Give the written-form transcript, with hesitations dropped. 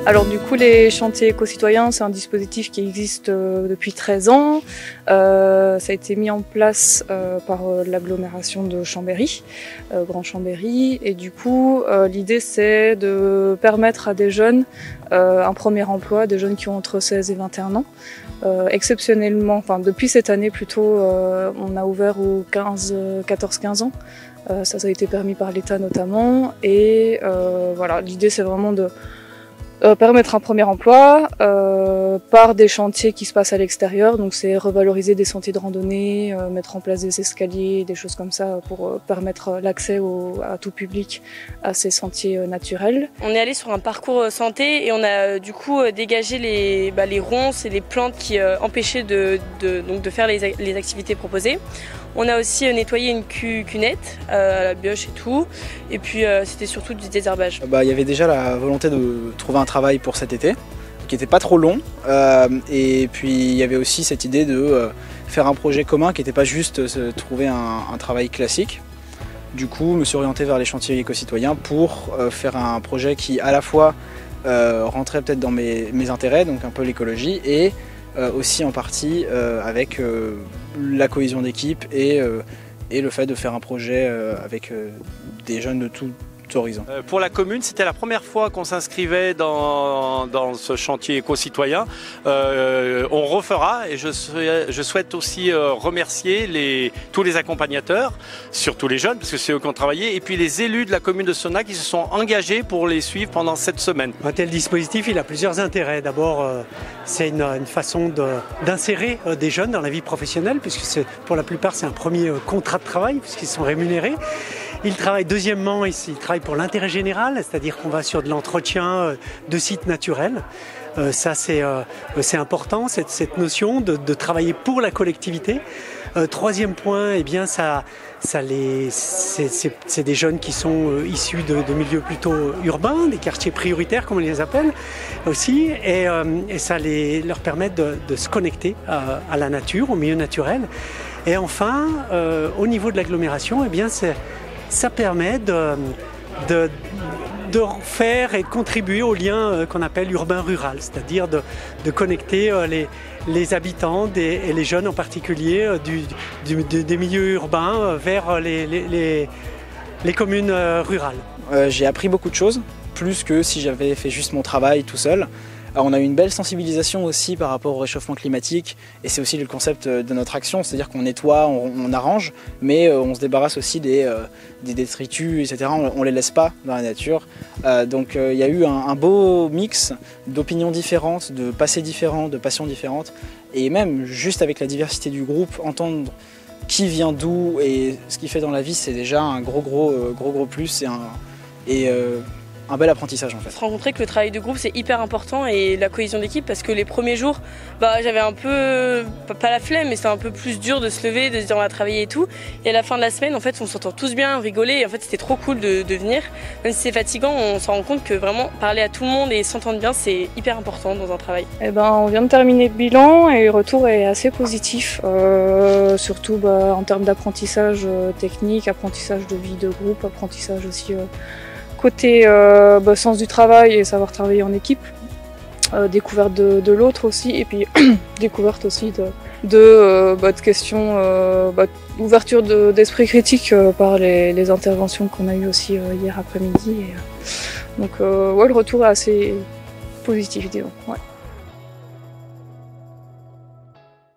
Alors du coup, les chantiers éco-citoyens, c'est un dispositif qui existe depuis 13 ans. Ça a été mis en place par l'agglomération de Chambéry, Grand Chambéry. Et du coup, l'idée, c'est de permettre à des jeunes un premier emploi, des jeunes qui ont entre 16 et 21 ans. Exceptionnellement, enfin depuis cette année plutôt, on a ouvert aux 14-15 ans. Ça a été permis par l'État notamment. Et voilà, l'idée, c'est vraiment de permettre un premier emploi par des chantiers qui se passent à l'extérieur. Donc c'est revaloriser des sentiers de randonnée, mettre en place des escaliers, des choses comme ça pour permettre l'accès à tout public à ces sentiers naturels. On est allé sur un parcours santé et on a du coup dégagé les ronces et les plantes qui empêchaient de faire les activités proposées. On a aussi nettoyé une cunette à la bioche et tout. Et puis c'était surtout du désherbage. Il y avait déjà la volonté de trouver un travail pour cet été, qui n'était pas trop long. Et puis il y avait aussi cette idée de faire un projet commun qui n'était pas juste trouver un travail classique. Du coup, je me suis orienté vers les chantiers éco-citoyens pour faire un projet qui à la fois rentrait peut-être dans mes intérêts, donc un peu l'écologie, et aussi en partie avec la cohésion d'équipe et le fait de faire un projet avec des jeunes de tout horizon. Pour la commune, c'était la première fois qu'on s'inscrivait dans ce chantier éco-citoyen. On refera et je souhaite aussi remercier tous les accompagnateurs, surtout les jeunes, parce que c'est eux qui ont travaillé, et puis les élus de la commune de Sonnaz qui se sont engagés pour les suivre pendant cette semaine. Un tel dispositif, il a plusieurs intérêts. D'abord, c'est une façon d'insérer des jeunes dans la vie professionnelle, puisque pour la plupart, c'est un premier contrat de travail, puisqu'ils sont rémunérés. Ils travaillent, deuxièmement, ils travaillent pour l'intérêt général, c'est-à-dire qu'on va sur de l'entretien de sites naturels. Ça, c'est important, cette notion de travailler pour la collectivité. Troisième point, eh bien, c'est des jeunes qui sont issus de milieux plutôt urbains, des quartiers prioritaires, comme on les appelle aussi, et ça leur permet de se connecter à la nature, au milieu naturel. Et enfin, au niveau de l'agglomération, eh bien, ça permet de faire et de contribuer au lien qu'on appelle urbain-rural, c'est-à-dire de connecter les habitants et les jeunes en particulier des milieux urbains vers les communes rurales. J'ai appris beaucoup de choses, plus que si j'avais fait juste mon travail tout seul. Alors on a eu une belle sensibilisation aussi par rapport au réchauffement climatique, et c'est aussi le concept de notre action, c'est-à-dire qu'on nettoie, on arrange, mais on se débarrasse aussi des détritus, etc. On les laisse pas dans la nature. Donc il y a eu un beau mix d'opinions différentes, de passés différents, de passions différentes, et même juste avec la diversité du groupe, entendre qui vient d'où et ce qu'il fait dans la vie, c'est déjà un gros plus et un bel apprentissage en fait. Se rencontrer que le travail de groupe c'est hyper important et la cohésion d'équipe, parce que les premiers jours j'avais un peu, pas la flemme, mais c'était un peu plus dur de se lever, de se dire on va travailler et tout, et à la fin de la semaine en fait on s'entend tous bien, rigoler, et en fait c'était trop cool de venir, même si c'est fatigant, on se rend compte que vraiment parler à tout le monde et s'entendre bien c'est hyper important dans un travail. On vient de terminer le bilan et le retour est assez positif, surtout en termes d'apprentissage technique, apprentissage de vie de groupe, apprentissage aussi côté sens du travail et savoir travailler en équipe, découverte de l'autre aussi, et puis découverte aussi de questions, ouverture d'esprit critique par les interventions qu'on a eues aussi hier après-midi. Donc le retour est assez positif, disons. Ouais.